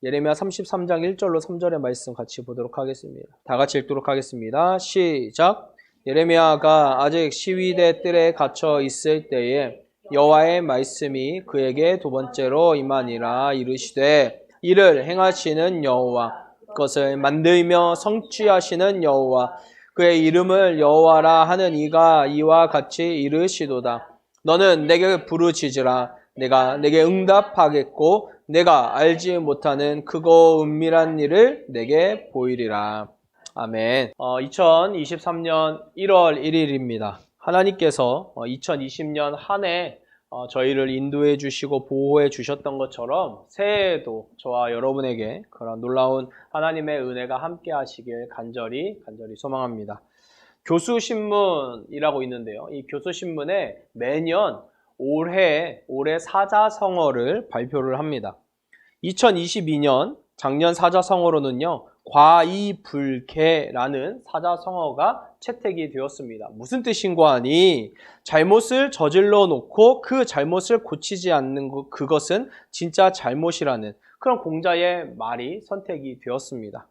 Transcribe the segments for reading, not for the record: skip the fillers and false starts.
예레미야 33장 1절로 3절의 말씀 같이 보도록 하겠습니다. 다 같이 읽도록 하겠습니다. 시작. 예레미야가 아직 시위대 뜰에 갇혀 있을 때에 여호와의 말씀이 그에게 두 번째로 임하니라. 이르시되 이를 행하시는 여호와, 그것을 만들며 성취하시는 여호와, 그의 이름을 여호와라 하는 이가 이와 같이 이르시도다. 너는 내게 부르짖으라. 내가 내게 응답하겠고 내가 알지 못하는 크고 은밀한 일을 내게 보이리라. 아멘. 2023년 1월 1일입니다. 하나님께서 2020년 한 해 저희를 인도해 주시고 보호해 주셨던 것처럼 새해에도 저와 여러분에게 그런 놀라운 하나님의 은혜가 함께 하시길 간절히 소망합니다. 교수신문이라고 있는데요. 이 교수신문에 매년 올해 사자성어를 발표를 합니다. 2022년 작년 사자성어로는요, 과이불개라는 사자성어가 채택이 되었습니다. 무슨 뜻인고 하니, 잘못을 저질러 놓고 그 잘못을 고치지 않는 그것은 진짜 잘못이라는 그런 공자의 말이 선택이 되었습니다.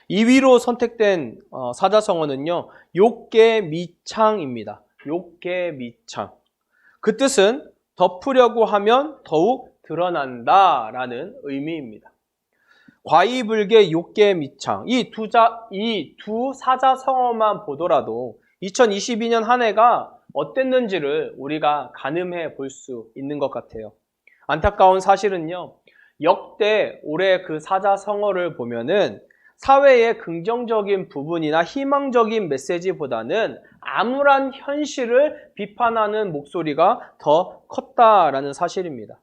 2위로 선택된 사자성어는요, 욕계미창입니다. 욕계미창. 그 뜻은 덮으려고 하면 더욱 드러난다 라는 의미입니다. 과이불개, 욕계미창, 이 두 사자성어만 보더라도 2022년 한 해가 어땠는지를 우리가 가늠해 볼 수 있는 것 같아요. 안타까운 사실은요, 역대 올해 그 사자성어를 보면은 사회의 긍정적인 부분이나 희망적인 메시지보다는 암울한 현실을 비판하는 목소리가 더 컸다라는 사실입니다.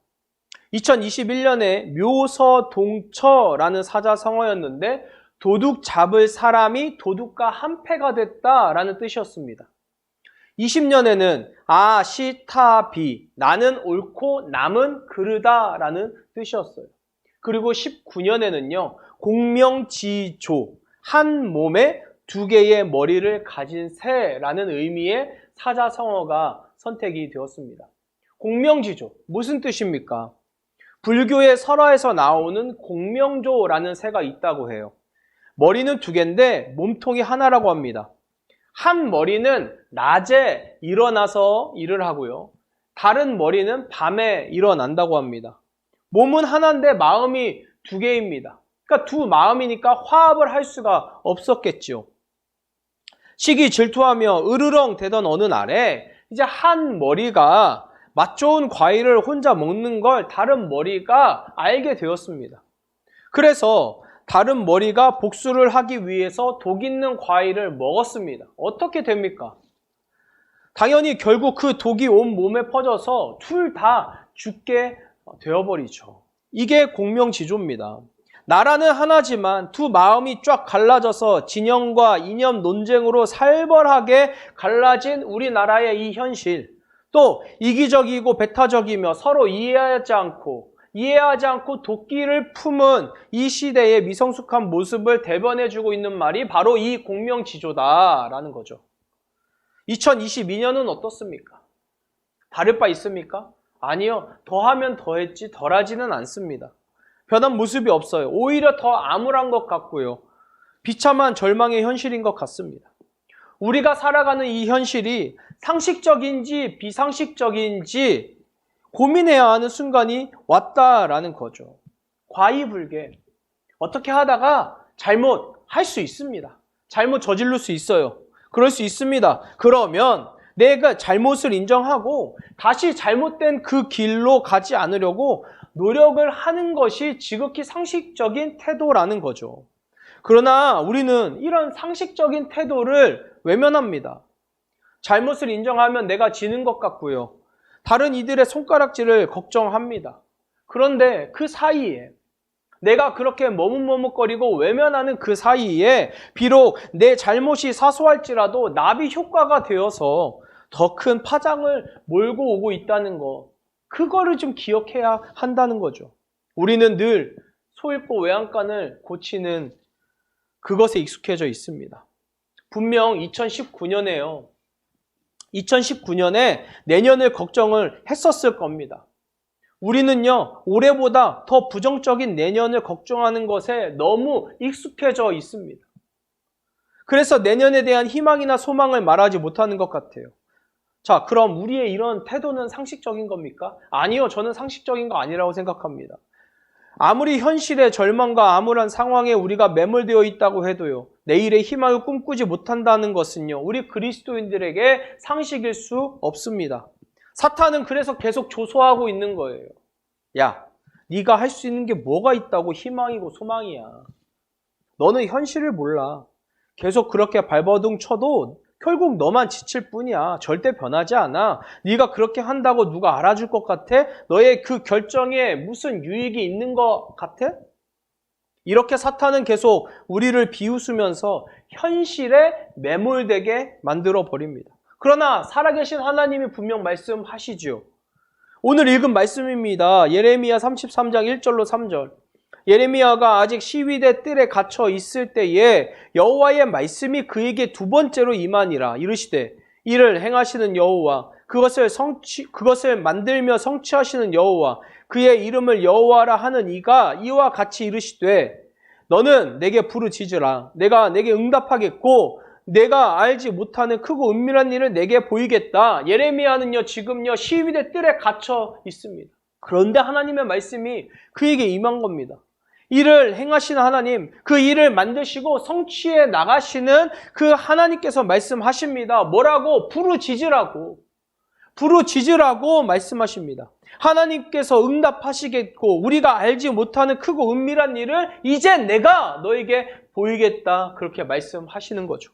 2021년에 묘서동처라는 사자성어였는데 도둑 잡을 사람이 도둑과 한패가 됐다라는 뜻이었습니다. 20년에는 아시타비, 나는 옳고 남은 그르다라는 뜻이었어요. 그리고 19년에는요, 공명지조, 한 몸에 두 개의 머리를 가진 새라는 의미의 사자성어가 선택이 되었습니다. 공명지조, 무슨 뜻입니까? 불교의 설화에서 나오는 공명조라는 새가 있다고 해요. 머리는 두 개인데 몸통이 하나라고 합니다. 한 머리는 낮에 일어나서 일을 하고요. 다른 머리는 밤에 일어난다고 합니다. 몸은 하나인데 마음이 두 개입니다. 그러니까 두 마음이니까 화합을 할 수가 없었겠죠. 시기 질투하며 으르렁 대던 어느 날에 이제 한 머리가 맛 좋은 과일을 혼자 먹는 걸 다른 머리가 알게 되었습니다. 그래서 다른 머리가 복수를 하기 위해서 독 있는 과일을 먹었습니다. 어떻게 됩니까? 당연히 결국 그 독이 온 몸에 퍼져서 둘 다 죽게 되어버리죠. 이게 공명지조입니다. 나라는 하나지만 두 마음이 쫙 갈라져서 진영과 이념 논쟁으로 살벌하게 갈라진 우리나라의 이 현실, 또 이기적이고 배타적이며 서로 이해하지 않고 도끼를 품은 이 시대의 미성숙한 모습을 대변해주고 있는 말이 바로 이 공명지조다라는 거죠. 2022년은 어떻습니까? 다를 바 있습니까? 아니요. 더하면 더했지 덜하지는 않습니다. 변한 모습이 없어요. 오히려 더 암울한 것 같고요. 비참한 절망의 현실인 것 같습니다. 우리가 살아가는 이 현실이 상식적인지 비상식적인지 고민해야 하는 순간이 왔다라는 거죠. 과이불개. 어떻게 하다가 잘못할 수 있습니다. 잘못 저지를 수 있어요. 그럴 수 있습니다. 그러면 내가 잘못을 인정하고 다시 잘못된 그 길로 가지 않으려고 노력을 하는 것이 지극히 상식적인 태도라는 거죠. 그러나 우리는 이런 상식적인 태도를 외면합니다. 잘못을 인정하면 내가 지는 것 같고요. 다른 이들의 손가락질을 걱정합니다. 그런데 그 사이에 내가 그렇게 머뭇머뭇거리고 외면하는 그 사이에 비록 내 잘못이 사소할지라도 나비 효과가 되어서 더 큰 파장을 몰고 오고 있다는 거, 그거를 좀 기억해야 한다는 거죠. 우리는 늘 소잃고 외양간을 고치는 그것에 익숙해져 있습니다. 분명 2019년에요. 2019년에 내년을 걱정을 했었을 겁니다. 우리는요, 올해보다 더 부정적인 내년을 걱정하는 것에 너무 익숙해져 있습니다. 그래서 내년에 대한 희망이나 소망을 말하지 못하는 것 같아요. 자, 그럼 우리의 이런 태도는 상식적인 겁니까? 아니요, 저는 상식적인 거 아니라고 생각합니다. 아무리 현실의 절망과 암울한 상황에 우리가 매몰되어 있다고 해도요, 내일의 희망을 꿈꾸지 못한다는 것은요, 우리 그리스도인들에게 상식일 수 없습니다. 사탄은 그래서 계속 조소하고 있는 거예요. 야, 네가 할 수 있는 게 뭐가 있다고 희망이고 소망이야. 너는 현실을 몰라. 계속 그렇게 발버둥 쳐도 결국 너만 지칠 뿐이야. 절대 변하지 않아. 네가 그렇게 한다고 누가 알아줄 것 같아? 너의 그 결정에 무슨 유익이 있는 것 같아? 이렇게 사탄은 계속 우리를 비웃으면서 현실에 매몰되게 만들어 버립니다. 그러나 살아계신 하나님이 분명 말씀하시죠. 오늘 읽은 말씀입니다. 예레미야 33장 1절로 3절. 예레미야가 아직 시위대 뜰에 갇혀 있을 때에 여호와의 말씀이 그에게 두 번째로 임하니라. 이르시되 이를 행하시는 여호와 그것을 만들며 성취하시는 여호와 그의 이름을 여호와라 하는 이가 이와 같이 이르시되 너는 내게 부르짖으라. 내가 내게 응답하겠고 내가 알지 못하는 크고 은밀한 일을 내게 보이겠다. 예레미야는요 지금요 시위대 뜰에 갇혀 있습니다. 그런데 하나님의 말씀이 그에게 임한 겁니다. 일을 행하시는 하나님, 그 일을 만드시고 성취해 나가시는 그 하나님께서 말씀하십니다. 뭐라고? 부르짖으라고 말씀하십니다. 하나님께서 응답하시겠고 우리가 알지 못하는 크고 은밀한 일을 이제 내가 너에게 보이겠다. 그렇게 말씀하시는 거죠.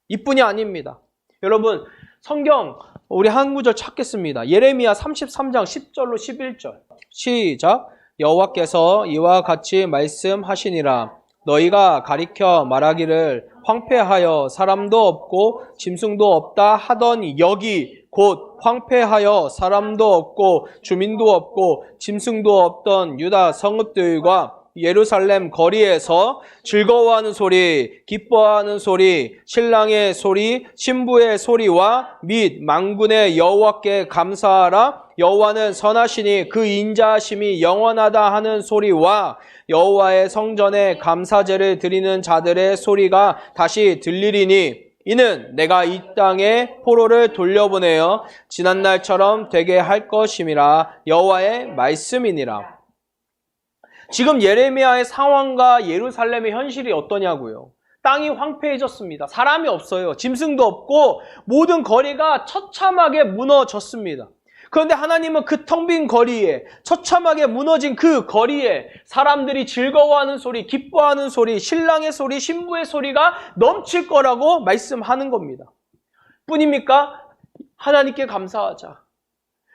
이뿐이 아닙니다. 여러분 성경 우리 한 구절 찾겠습니다. 예레미야 33장 10절로 11절 시작. 여호와께서 이와 같이 말씀하시니라. 너희가 가리켜 말하기를 황폐하여 사람도 없고 짐승도 없다 하던 여기 곧 황폐하여 사람도 없고 주민도 없고 짐승도 없던 유다 성읍들과 예루살렘 거리에서 즐거워하는 소리, 기뻐하는 소리, 신랑의 소리, 신부의 소리와 및 만군의 여호와께 감사하라. 여호와는 선하시니 그 인자하심이 영원하다 하는 소리와 여호와의 성전에 감사제를 드리는 자들의 소리가 다시 들리리니 이는 내가 이 땅에 포로를 돌려보내어 지난날처럼 되게 할 것임이라. 여호와의 말씀이니라. 지금 예레미야의 상황과 예루살렘의 현실이 어떠냐고요? 땅이 황폐해졌습니다. 사람이 없어요. 짐승도 없고 모든 거리가 처참하게 무너졌습니다. 그런데 하나님은 그 텅 빈 거리에, 처참하게 무너진 그 거리에 사람들이 즐거워하는 소리, 기뻐하는 소리, 신랑의 소리, 신부의 소리가 넘칠 거라고 말씀하는 겁니다. 뿐입니까? 하나님께 감사하자.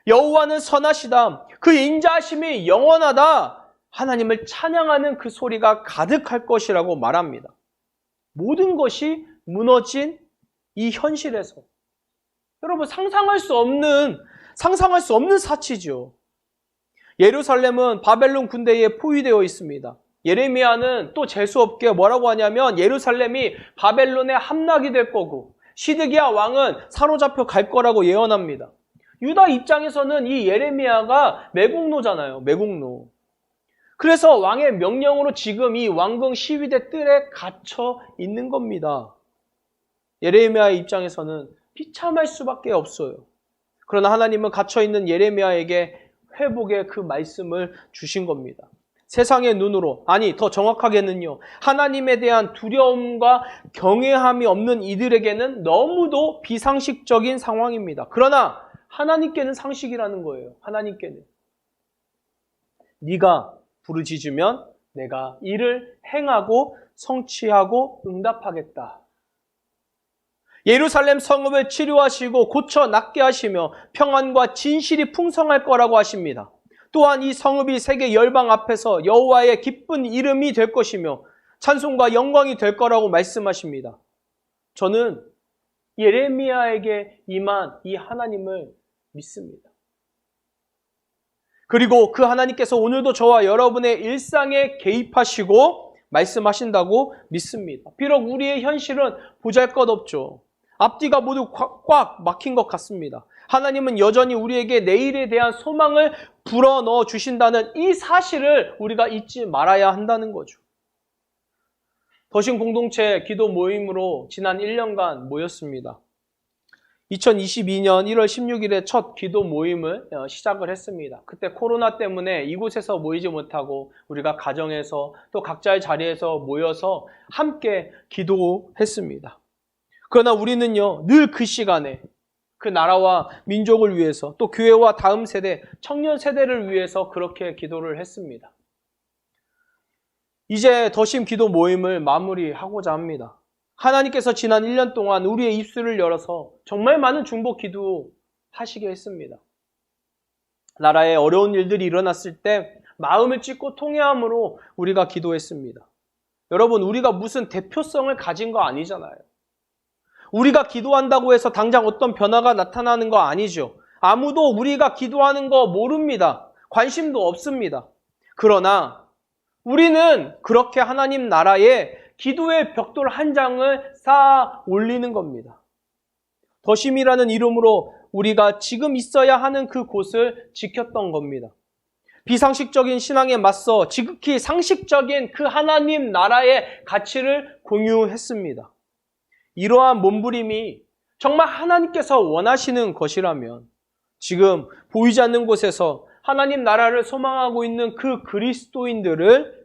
여호와는 선하시다. 그 인자하심이 영원하다. 하나님을 찬양하는 그 소리가 가득할 것이라고 말합니다. 모든 것이 무너진 이 현실에서 여러분 상상할 수 없는 사치죠. 예루살렘은 바벨론 군대에 포위되어 있습니다. 예레미야는 또 재수없게 뭐라고 하냐면 예루살렘이 바벨론의 함락이 될 거고 시드기야 왕은 사로잡혀 갈 거라고 예언합니다. 유다 입장에서는 이 예레미야가 매국노잖아요. 매국노. 그래서 왕의 명령으로 지금 이 왕궁 시위대 뜰에 갇혀 있는 겁니다. 예레미야의 입장에서는 비참할 수밖에 없어요. 그러나 하나님은 갇혀있는 예레미야에게 회복의 그 말씀을 주신 겁니다. 세상의 눈으로, 아니 더 정확하게는요, 하나님에 대한 두려움과 경외함이 없는 이들에게는 너무도 비상식적인 상황입니다. 그러나 하나님께는 상식이라는 거예요. 하나님께는. 네가 부르짖으면 내가 이를 행하고 성취하고 응답하겠다. 예루살렘 성읍을 치료하시고 고쳐 낫게 하시며 평안과 진실이 풍성할 거라고 하십니다. 또한 이 성읍이 세계 열방 앞에서 여호와의 기쁜 이름이 될 것이며 찬송과 영광이 될 거라고 말씀하십니다. 저는 예레미야에게 임한 이 하나님을 믿습니다. 그리고 그 하나님께서 오늘도 저와 여러분의 일상에 개입하시고 말씀하신다고 믿습니다. 비록 우리의 현실은 보잘것없죠. 앞뒤가 모두 꽉 막힌 것 같습니다. 하나님은 여전히 우리에게 내일에 대한 소망을 불어넣어 주신다는 이 사실을 우리가 잊지 말아야 한다는 거죠. 더신 공동체 기도 모임으로 지난 1년간 모였습니다. 2022년 1월 16일에 첫 기도 모임을 시작을 했습니다. 그때 코로나 때문에 이곳에서 모이지 못하고 우리가 가정에서 또 각자의 자리에서 모여서 함께 기도했습니다. 그러나 우리는요, 늘 그 시간에 그 나라와 민족을 위해서 또 교회와 다음 세대, 청년 세대를 위해서 그렇게 기도를 했습니다. 이제 더심 기도 모임을 마무리하고자 합니다. 하나님께서 지난 1년 동안 우리의 입술을 열어서 정말 많은 중보 기도하시게 했습니다. 나라에 어려운 일들이 일어났을 때 마음을 찢고 통회함으로 우리가 기도했습니다. 여러분, 우리가 무슨 대표성을 가진 거 아니잖아요. 우리가 기도한다고 해서 당장 어떤 변화가 나타나는 거 아니죠. 아무도 우리가 기도하는 거 모릅니다. 관심도 없습니다. 그러나 우리는 그렇게 하나님 나라에 기도의 벽돌 한 장을 쌓아 올리는 겁니다. 더심이라는 이름으로 우리가 지금 있어야 하는 그 곳을 지켰던 겁니다. 비상식적인 신앙에 맞서 지극히 상식적인 그 하나님 나라의 가치를 공유했습니다. 이러한 몸부림이 정말 하나님께서 원하시는 것이라면 지금 보이지 않는 곳에서 하나님 나라를 소망하고 있는 그 그리스도인들을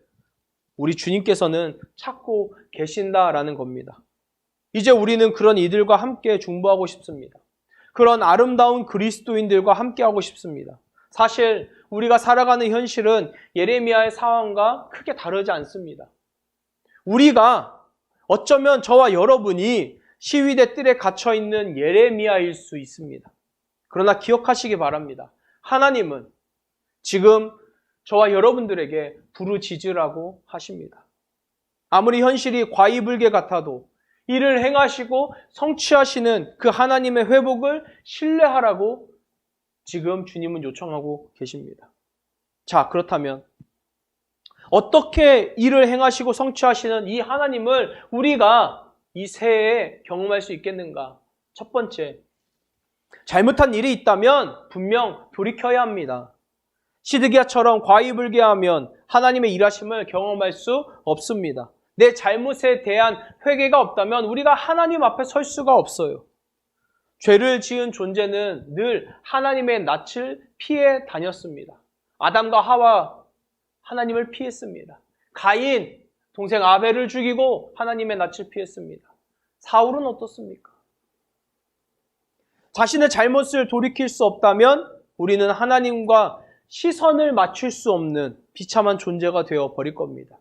우리 주님께서는 찾고 계신다라는 겁니다. 이제 우리는 그런 이들과 함께 중보하고 싶습니다. 그런 아름다운 그리스도인들과 함께하고 싶습니다. 사실 우리가 살아가는 현실은 예레미야의 상황과 크게 다르지 않습니다. 우리가 어쩌면 저와 여러분이 시위대 뜰에 갇혀있는 예레미야일 수 있습니다. 그러나 기억하시기 바랍니다. 하나님은 지금 저와 여러분들에게 부르짖으라고 하십니다. 아무리 현실이 과이불개 같아도 이를 행하시고 성취하시는 그 하나님의 회복을 신뢰하라고 지금 주님은 요청하고 계십니다. 자, 그렇다면 어떻게 일을 행하시고 성취하시는 이 하나님을 우리가 이 새해에 경험할 수 있겠는가? 첫 번째, 잘못한 일이 있다면 분명 돌이켜야 합니다. 시드기야처럼 과이불개하면 하나님의 일하심을 경험할 수 없습니다. 내 잘못에 대한 회개가 없다면 우리가 하나님 앞에 설 수가 없어요. 죄를 지은 존재는 늘 하나님의 낯을 피해 다녔습니다. 아담과 하와 하나님을 피했습니다. 가인, 동생 아벨을 죽이고 하나님의 낯을 피했습니다. 사울은 어떻습니까? 자신의 잘못을 돌이킬 수 없다면 우리는 하나님과 시선을 맞출 수 없는 비참한 존재가 되어 버릴 겁니다.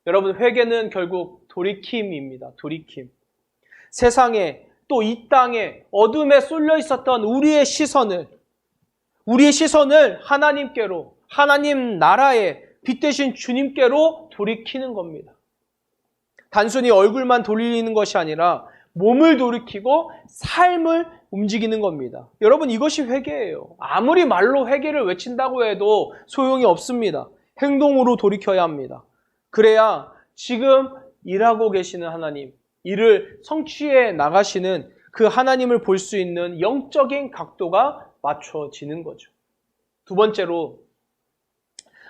여러분, 회개는 결국 돌이킴입니다. 돌이킴. 세상에 또 이 땅에 어둠에 쏠려 있었던 우리의 시선을 하나님께로, 하나님 나라에 빛 대신 주님께로 돌이키는 겁니다. 단순히 얼굴만 돌리는 것이 아니라 몸을 돌이키고 삶을 움직이는 겁니다. 여러분, 이것이 회개예요. 아무리 말로 회개를 외친다고 해도 소용이 없습니다. 행동으로 돌이켜야 합니다. 그래야 지금 일하고 계시는 하나님, 일을 성취해 나가시는 그 하나님을 볼 수 있는 영적인 각도가 맞춰지는 거죠. 두 번째로,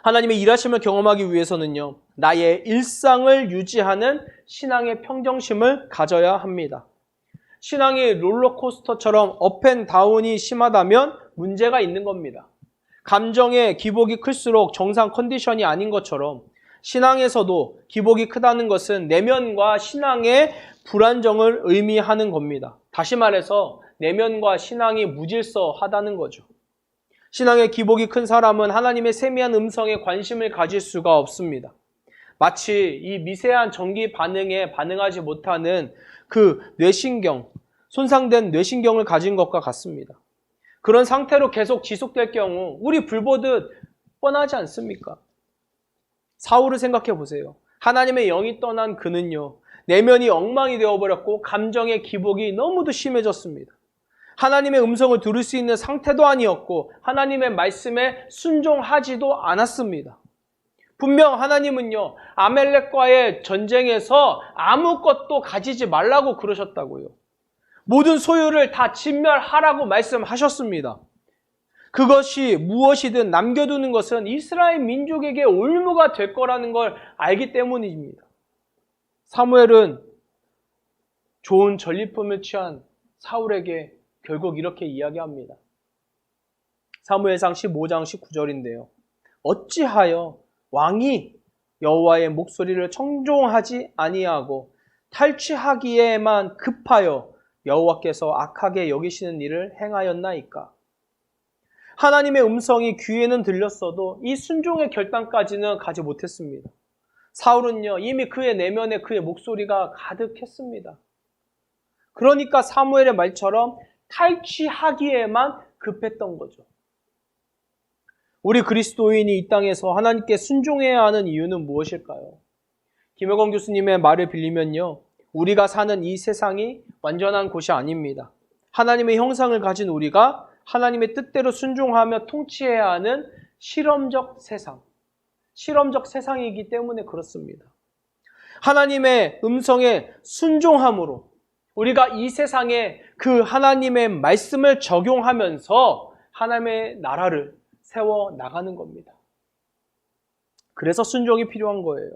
하나님의 일하심을 경험하기 위해서는요, 나의 일상을 유지하는 신앙의 평정심을 가져야 합니다. 신앙이 롤러코스터처럼 업앤다운이 심하다면 문제가 있는 겁니다. 감정의 기복이 클수록 정상 컨디션이 아닌 것처럼 신앙에서도 기복이 크다는 것은 내면과 신앙의 불안정을 의미하는 겁니다. 다시 말해서 내면과 신앙이 무질서하다는 거죠. 신앙의 기복이 큰 사람은 하나님의 세미한 음성에 관심을 가질 수가 없습니다. 마치 이 미세한 전기 반응에 반응하지 못하는 그 뇌신경, 손상된 뇌신경을 가진 것과 같습니다. 그런 상태로 계속 지속될 경우 우리 불보듯 뻔하지 않습니까? 사울을 생각해 보세요. 하나님의 영이 떠난 그는요, 내면이 엉망이 되어버렸고 감정의 기복이 너무도 심해졌습니다. 하나님의 음성을 들을 수 있는 상태도 아니었고 하나님의 말씀에 순종하지도 않았습니다. 분명 하나님은요, 아멜렉과의 전쟁에서 아무것도 가지지 말라고 그러셨다고요. 모든 소유를 다 진멸하라고 말씀하셨습니다. 그것이 무엇이든 남겨두는 것은 이스라엘 민족에게 올무가 될 거라는 걸 알기 때문입니다. 사무엘은 좋은 전리품을 취한 사울에게 결국 이렇게 이야기합니다. 사무엘상 15장 19절인데요. 어찌하여 왕이 여호와의 목소리를 청종하지 아니하고 탈취하기에만 급하여 여호와께서 악하게 여기시는 일을 행하였나이까? 하나님의 음성이 귀에는 들렸어도 이 순종의 결단까지는 가지 못했습니다. 사울은요, 이미 그의 내면에 그의 목소리가 가득했습니다. 그러니까 사무엘의 말처럼 탈취하기에만 급했던 거죠. 우리 그리스도인이 이 땅에서 하나님께 순종해야 하는 이유는 무엇일까요? 김효건 교수님의 말을 빌리면요, 우리가 사는 이 세상이 완전한 곳이 아닙니다. 하나님의 형상을 가진 우리가 하나님의 뜻대로 순종하며 통치해야 하는 실험적 세상이기 때문에 그렇습니다. 하나님의 음성에 순종함으로 우리가 이 세상에 그 하나님의 말씀을 적용하면서 하나님의 나라를 세워 나가는 겁니다. 그래서 순종이 필요한 거예요.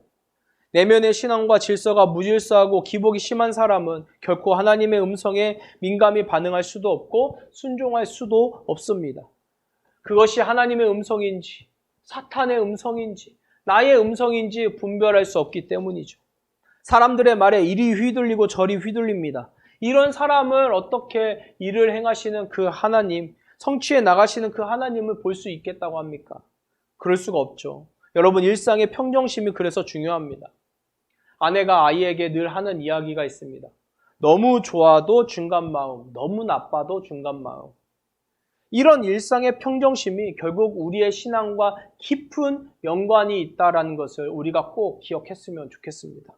내면의 신앙과 질서가 무질서하고 기복이 심한 사람은 결코 하나님의 음성에 민감히 반응할 수도 없고 순종할 수도 없습니다. 그것이 하나님의 음성인지 사탄의 음성인지 나의 음성인지 분별할 수 없기 때문이죠. 사람들의 말에 이리 휘둘리고 저리 휘둘립니다. 이런 사람을 어떻게 일을 행하시는 그 하나님, 성취해 나가시는 그 하나님을 볼 수 있겠다고 합니까? 그럴 수가 없죠. 여러분, 일상의 평정심이 그래서 중요합니다. 아내가 아이에게 늘 하는 이야기가 있습니다. 너무 좋아도 중간 마음, 너무 나빠도 중간 마음. 이런 일상의 평정심이 결국 우리의 신앙과 깊은 연관이 있다는 것을 우리가 꼭 기억했으면 좋겠습니다.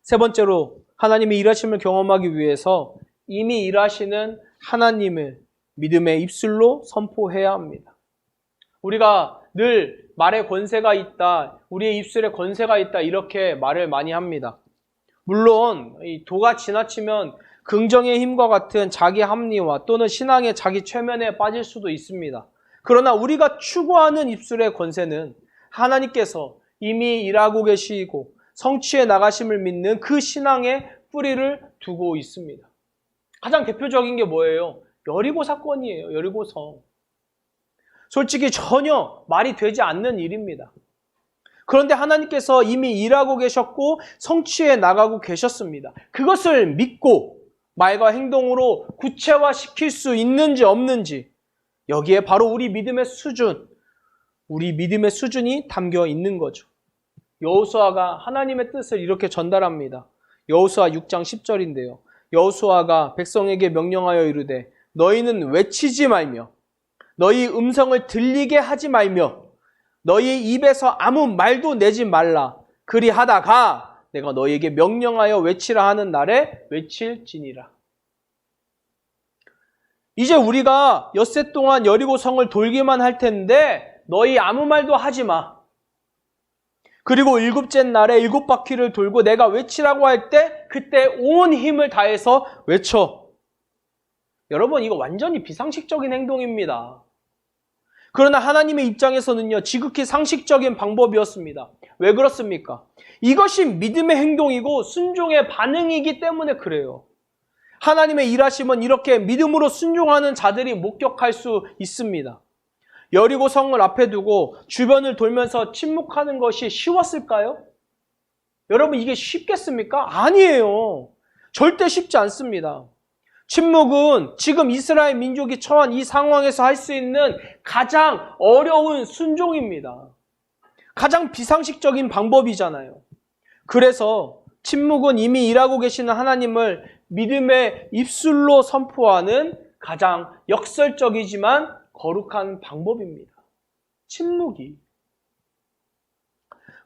세 번째로, 하나님의 일하심을 경험하기 위해서 이미 일하시는 하나님을 믿음의 입술로 선포해야 합니다. 우리가 늘 말에 권세가 있다, 우리의 입술에 권세가 있다, 이렇게 말을 많이 합니다. 물론 도가 지나치면 긍정의 힘과 같은 자기 합리화 또는 신앙의 자기 최면에 빠질 수도 있습니다. 그러나 우리가 추구하는 입술의 권세는 하나님께서 이미 일하고 계시고 성취해 나가심을 믿는 그 신앙의 뿌리를 두고 있습니다. 가장 대표적인 게 뭐예요? 여리고 사건이에요. 여리고성. 솔직히 전혀 말이 되지 않는 일입니다. 그런데 하나님께서 이미 일하고 계셨고 성취해 나가고 계셨습니다. 그것을 믿고 말과 행동으로 구체화시킬 수 있는지 없는지, 여기에 바로 우리 믿음의 수준이 담겨 있는 거죠. 여호수아가 하나님의 뜻을 이렇게 전달합니다. 여호수아 6장 10절인데요. 여호수아가 백성에게 명령하여 이르되 너희는 외치지 말며 너희 음성을 들리게 하지 말며 너희 입에서 아무 말도 내지 말라. 그리하다가 내가 너희에게 명령하여 외치라 하는 날에 외칠지니라. 이제 우리가 엿새 동안 여리고성을 돌기만 할 텐데 너희 아무 말도 하지 마. 그리고 7째 날에 7바퀴를 돌고 내가 외치라고 할 때 그때 온 힘을 다해서 외쳐. 여러분, 이거 완전히 비상식적인 행동입니다. 그러나 하나님의 입장에서는요, 지극히 상식적인 방법이었습니다. 왜 그렇습니까? 이것이 믿음의 행동이고 순종의 반응이기 때문에 그래요. 하나님의 일하심은 이렇게 믿음으로 순종하는 자들이 목격할 수 있습니다. 여리고 성을 앞에 두고 주변을 돌면서 침묵하는 것이 쉬웠을까요? 여러분, 이게 쉽겠습니까? 아니에요. 절대 쉽지 않습니다. 침묵은 지금 이스라엘 민족이 처한 이 상황에서 할 수 있는 가장 어려운 순종입니다. 가장 비상식적인 방법이잖아요. 그래서 침묵은 이미 일하고 계시는 하나님을 믿음의 입술로 선포하는 가장 역설적이지만 거룩한 방법입니다. 침묵이.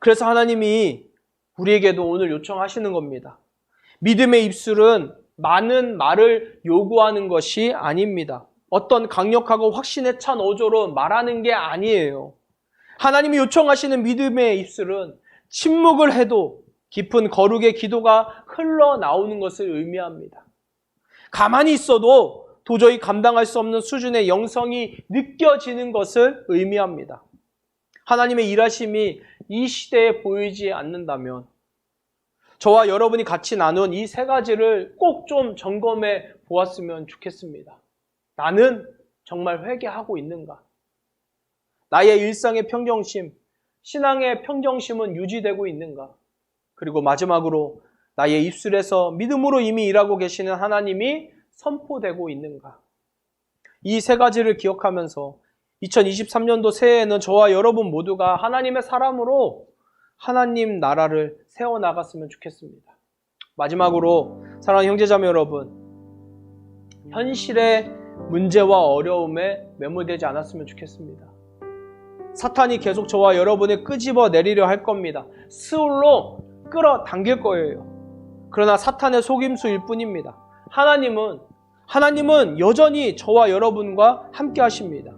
그래서 하나님이 우리에게도 오늘 요청하시는 겁니다. 믿음의 입술은 많은 말을 요구하는 것이 아닙니다. 어떤 강력하고 확신에 찬 어조로 말하는 게 아니에요. 하나님이 요청하시는 믿음의 입술은 침묵을 해도 깊은 거룩의 기도가 흘러나오는 것을 의미합니다. 가만히 있어도 도저히 감당할 수 없는 수준의 영성이 느껴지는 것을 의미합니다. 하나님의 일하심이 이 시대에 보이지 않는다면 저와 여러분이 같이 나눈 이 세 가지를 꼭 좀 점검해 보았으면 좋겠습니다. 나는 정말 회개하고 있는가? 나의 일상의 평정심, 신앙의 평정심은 유지되고 있는가? 그리고 마지막으로 나의 입술에서 믿음으로 이미 일하고 계시는 하나님이 선포되고 있는가? 이 세 가지를 기억하면서 2023년도 새해에는 저와 여러분 모두가 하나님의 사람으로 하나님 나라를 세워나갔으면 좋겠습니다. 마지막으로 사랑하는 형제자매 여러분, 현실의 문제와 어려움에 매몰되지 않았으면 좋겠습니다. 사탄이 계속 저와 여러분을 끄집어 내리려 할 겁니다. 스울로 끌어당길 거예요. 그러나 사탄의 속임수일 뿐입니다. 하나님은 여전히 저와 여러분과 함께 하십니다.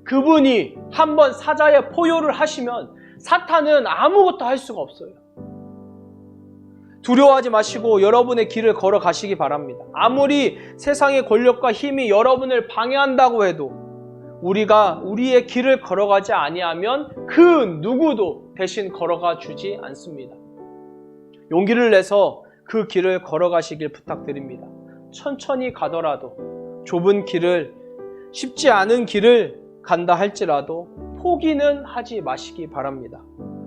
그분이 한번 사자의 포효를 하시면 사탄은 아무것도 할 수가 없어요. 두려워하지 마시고 여러분의 길을 걸어가시기 바랍니다. 아무리 세상의 권력과 힘이 여러분을 방해한다고 해도 우리가 우리의 길을 걸어가지 아니하면 그 누구도 대신 걸어가 주지 않습니다. 용기를 내서 그 길을 걸어가시길 부탁드립니다. 천천히 가더라도 좁은 길을, 쉽지 않은 길을 간다 할지라도 포기는 하지 마시기 바랍니다.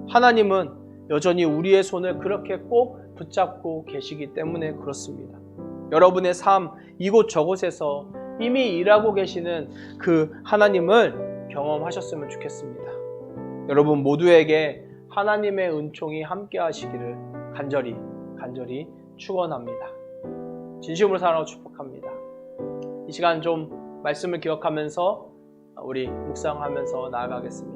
하나님은 여전히 우리의 손을 그렇게 꼭 붙잡고 계시기 때문에 그렇습니다. 여러분의 삶 이곳저곳에서 이미 일하고 계시는 그 하나님을 경험하셨으면 좋겠습니다. 여러분 모두에게 하나님의 은총이 함께 하시기를 간절히 축원합니다. 진심으로 사랑하고 축복합니다. 이 시간 좀 말씀을 기억하면서 우리 묵상하면서 나아가겠습니다.